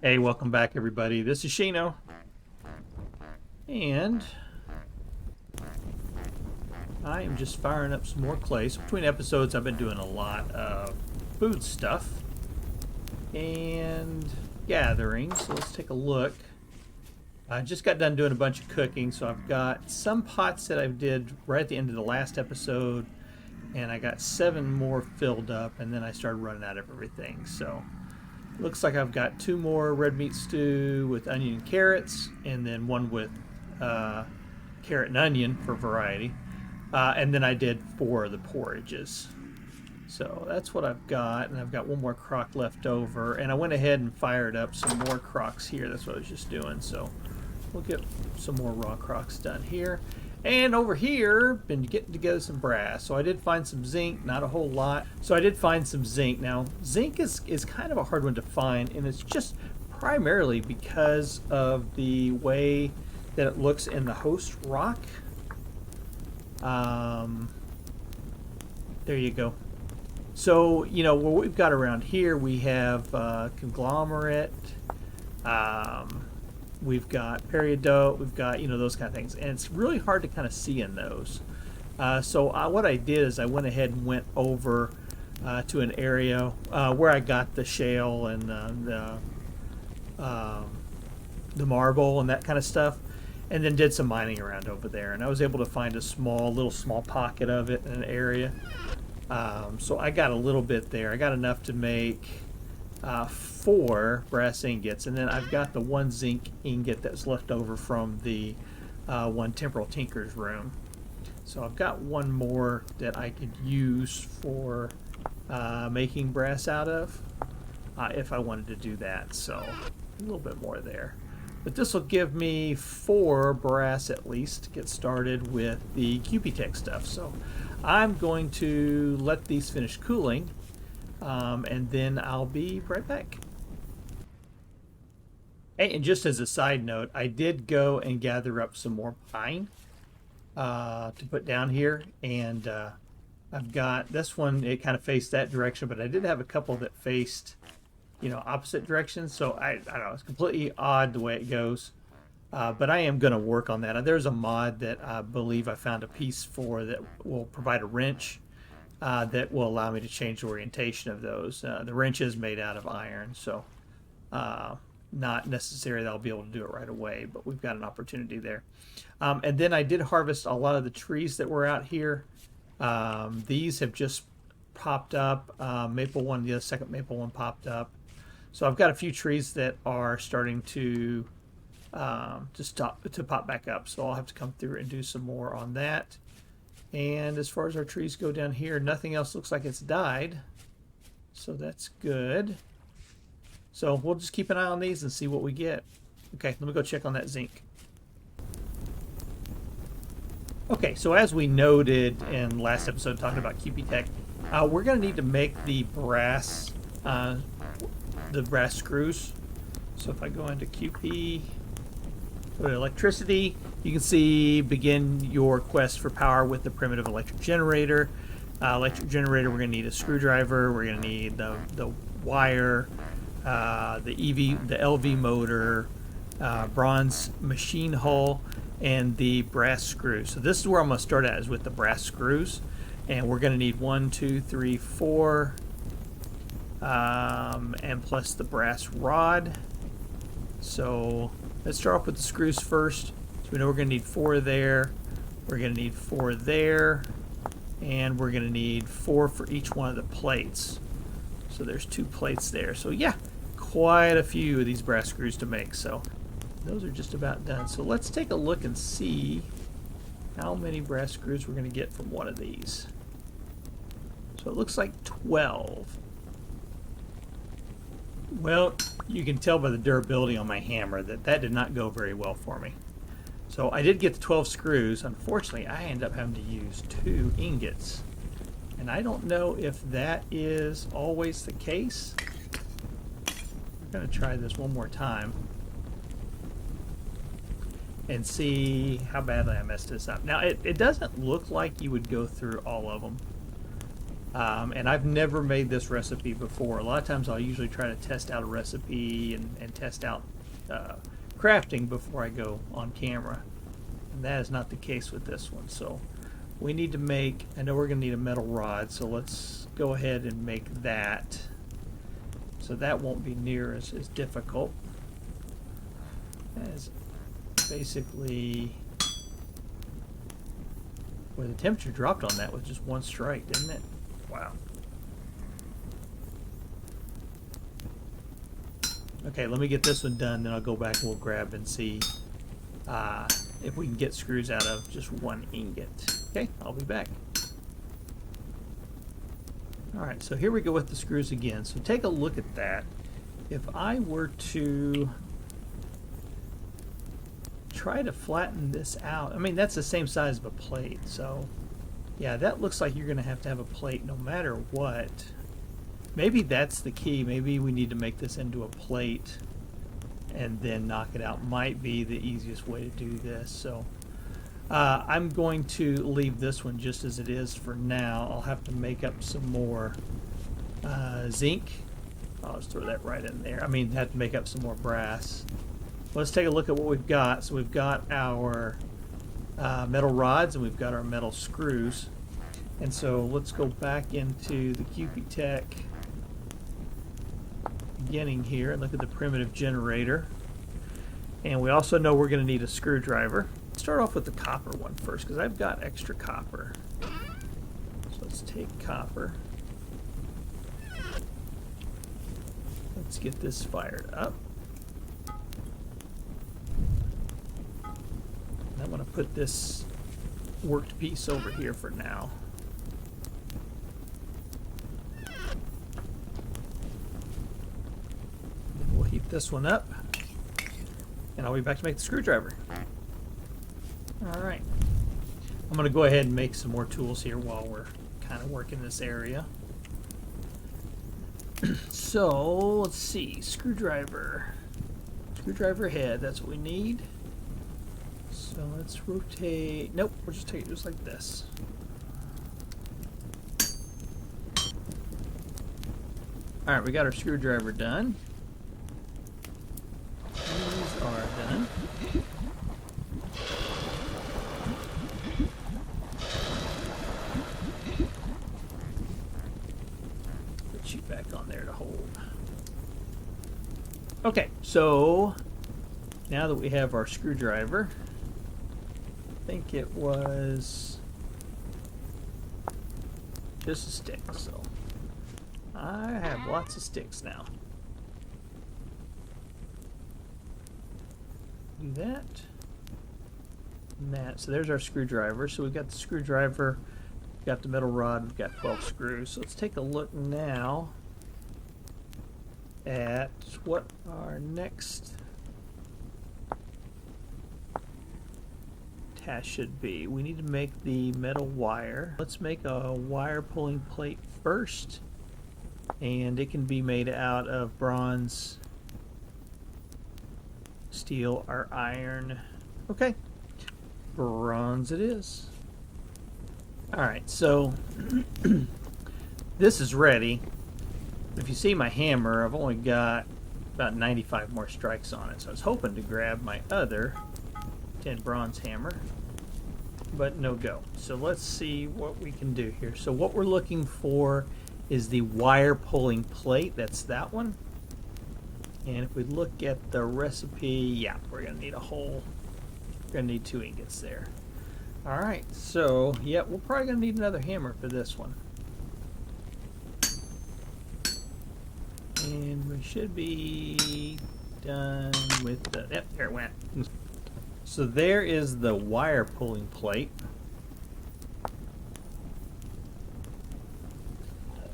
Hey, welcome back everybody. This is Shino. And I am just firing up some more clay. So between episodes I've been doing a lot of food stuff and gathering. So let's take a look. I just got done doing a bunch of cooking, so I've got some pots that I did right at the end of the last episode, and I got 7 more filled up, and then I started running out of everything. So looks like I've got 2 more red meat stew with onion and carrots, and then one with carrot and onion for variety. And then I did 4 of the porridges. So that's what I've got, and I've got 1 more crock left over. And I went ahead and fired up some more crocks here. That's what I was just doing. So we'll get some more raw crocks done here. And over here, been getting together some brass. So I did find some zinc, not a whole lot. So I did find some zinc. Now, zinc is kind of a hard one to find, and it's just primarily because of the way that it looks in the host rock. There you go. So, you know, what we've got around here, we have conglomerate, we've got peridote, we've got, you know, those kind of things. And it's really hard to kind of see in those. So what I did is I went ahead and went over to an area where I got the shale and the marble and that kind of stuff, and then did some mining around over there. And I was able to find a small pocket of it in an area. So I got a little bit there. I got enough to make 4 brass ingots, and then I've got the 1 zinc ingot that's left over from the 1 temporal tinker's room. So I've got 1 more that I could use for making brass out of if I wanted to do that. So a little bit more there. But this will give me 4 brass at least to get started with the QPTech stuff. So I'm going to let these finish cooling, and then I'll be right back. Hey, and just as a side note, I did go and gather up some more pine to put down here, and I've got this one, it kind of faced that direction, but I did have a couple that faced, you know, opposite directions. So I don't know, it's completely odd the way it goes. But I am going to work on that. There's a mod that I believe I found a piece for that will provide a wrench that will allow me to change the orientation of those. The wrench is made out of iron, so not necessary that I'll be able to do it right away, but we've got an opportunity there. And then I did harvest a lot of the trees that were out here. These have just popped up. Maple one, the second maple one popped up. So I've got a few trees that are starting to pop back up. So I'll have to come through and do some more on that. And as far as our trees go down here, nothing else looks like it's died. So that's good. So we'll just keep an eye on these and see what we get. Okay, let me go check on that zinc. Okay, so as we noted in last episode talking about QPTech, we're going to need to make the brass screws. So if I go into QP, go to electricity, you can see begin your quest for power with the primitive electric generator. We're going to need a screwdriver, we're going to need the wire, the LV motor, bronze machine hull, and the brass screws. So this is where I'm going to start at, is with the brass screws. And we're going to need 1, 2, 3, 4, and plus the brass rod. So let's start off with the screws first. So we know we're going to need 4 there, we're going to need 4 there, and we're going to need 4 for each one of the plates. So there's 2 plates there. So yeah, quite a few of these brass screws to make. So those are just about done. So let's take a look and see how many brass screws we're going to get from one of these. So it looks like 12. Well, you can tell by the durability on my hammer that that did not go very well for me. So I did get the 12 screws. Unfortunately, I ended up having to use 2 ingots. And I don't know if that is always the case. We're going to try this one more time and see how badly I messed this up. Now, it doesn't look like you would go through all of them. And I've never made this recipe before. A lot of times I'll usually try to test out a recipe and test out crafting before I go on camera. And that is not the case with this one. So we need to make, I know we're going to need a metal rod, so let's go ahead and make that. So that won't be near as difficult. As basically, well, the temperature dropped on that with just one strike, didn't it? Wow. Okay, let me get this one done, then I'll go back and we'll grab and see if we can get screws out of just one ingot. Okay, I'll be back. Alright, so here we go with the screws again. So take a look at that. If I were to try to flatten this out, I mean, that's the same size of a plate, so yeah, that looks like you're going to have a plate no matter what. Maybe that's the key. Maybe we need to make this into a plate and then knock it out. Might be the easiest way to do this. So I'm going to leave this one just as it is for now. I'll have to make up some more zinc. I'll just throw that right in there. I mean, have to make up some more brass. Let's take a look at what we've got. So we've got our metal rods and we've got our metal screws. And so let's go back into the QPTech beginning here and look at the primitive generator. And we also know we're going to need a screwdriver. Let's start off with the copper one first because I've got extra copper. So let's take copper. Let's get this fired up. I'm going to put this worked piece over here for now. We'll heat this one up, and I'll be back to make the screwdriver. Alright. I'm going to go ahead and make some more tools here while we're kind of working this area. So, let's see. Screwdriver. Screwdriver head, that's what we need. So let's rotate. Nope, we'll just take it just like this. Alright, we got our screwdriver done. These are done. Put you back on there to hold. Okay, so now that we have our screwdriver, I think it was just a stick, so I have lots of sticks now. Do that and that. So there's our screwdriver. So we've got the screwdriver, we've got the metal rod, we've got 12 screws. So let's take a look now at what our next task should be. We need to make the metal wire. Let's make a wire pulling plate first, and it can be made out of bronze, steel, or iron. Okay, bronze it is. Alright, so this is ready. If you see my hammer, I've only got about 95 more strikes on it, so I was hoping to grab my other tin bronze hammer, but no go. So let's see what we can do here. So what we're looking for is the wire pulling plate. That's that one. And if we look at the recipe, yeah, we're gonna need a whole, we're gonna need 2 ingots there. All right, so yeah, we're probably gonna need another hammer for this one. And we should be done with the, yep, there it went. So there is the wire pulling plate.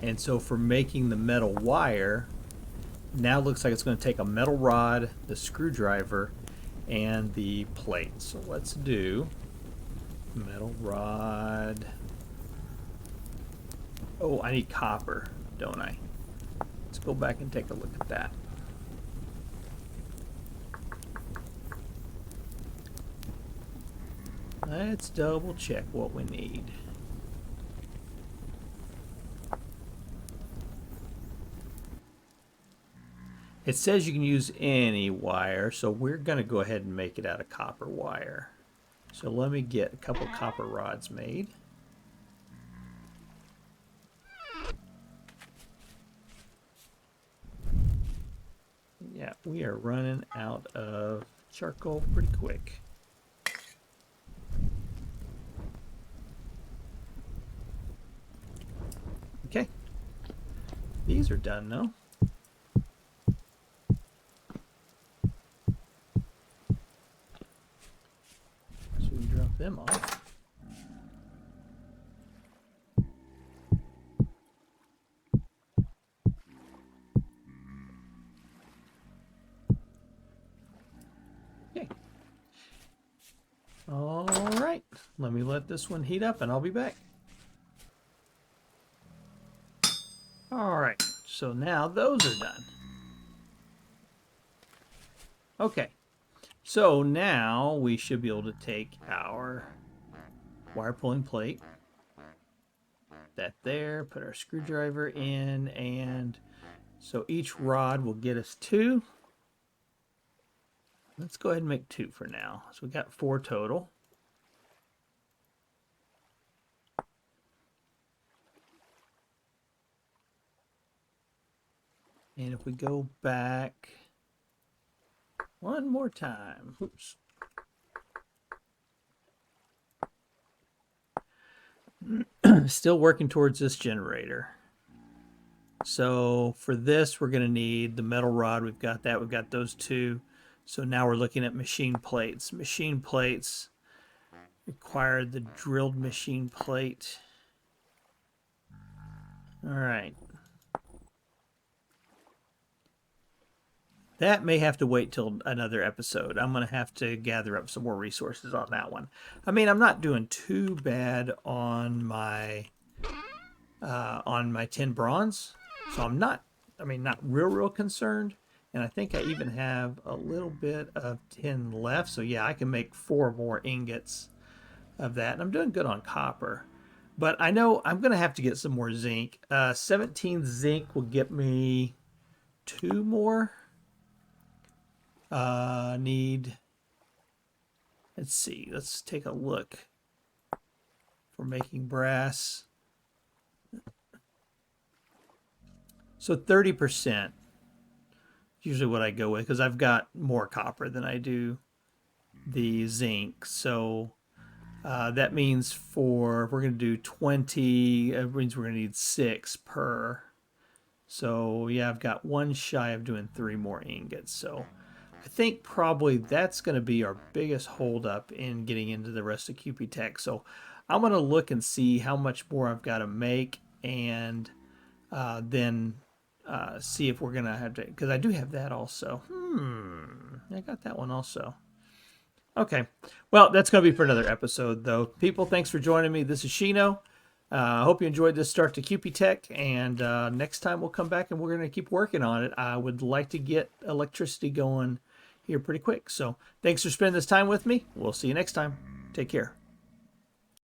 And so for making the metal wire, now it looks like it's going to take a metal rod, the screwdriver, and the plate. So let's do metal rod. Oh, I need copper, don't I? Let's go back and take a look at that. Let's double check what we need. It says you can use any wire, so we're going to go ahead and make it out of copper wire. So let me get a couple copper rods made. Yeah, we are running out of charcoal pretty quick. Okay. These are done now. So we drop them off. Okay. All right. Let me let this one heat up and I'll be back. All right. So now those are done. Okay. So now we should be able to take our wire pulling plate, that there, put our screwdriver in, and so each rod will get us 2. Let's go ahead and make 2 for now. So we got 4 total. And if we go back one more time, oops. Still working towards this generator. So for this, we're going to need the metal rod. We've got that. We've got those 2. So now we're looking at machine plates. Machine plates require the drilled machine plate. All right. That may have to wait till another episode. I'm going to have to gather up some more resources on that one. I mean, I'm not doing too bad on my 10 bronze. So I'm not, not real concerned. And I think I even have a little bit of tin left. So yeah, I can make 4 more ingots of that. And I'm doing good on copper. But I know I'm going to have to get some more zinc. 17 zinc will get me 2 more. Let's see, let's take a look for making brass. So 30%, usually what I go with, because I've got more copper than I do the zinc. So that means if we're going to do 20, it means we're going to need 6 per. So yeah, I've got 1 shy of doing 3 more ingots. So I think probably that's going to be our biggest holdup in getting into the rest of QPTech. So I'm going to look and see how much more I've got to make, and then see if we're going to have to, because I do have that also. I got that one also. Okay. Well, that's going to be for another episode, though. People, thanks for joining me. This is Shino. I hope you enjoyed this start to QPTech, and next time we'll come back and we're going to keep working on it. I would like to get electricity going here pretty quick. So thanks for spending this time with me. We'll see you next time. Take care.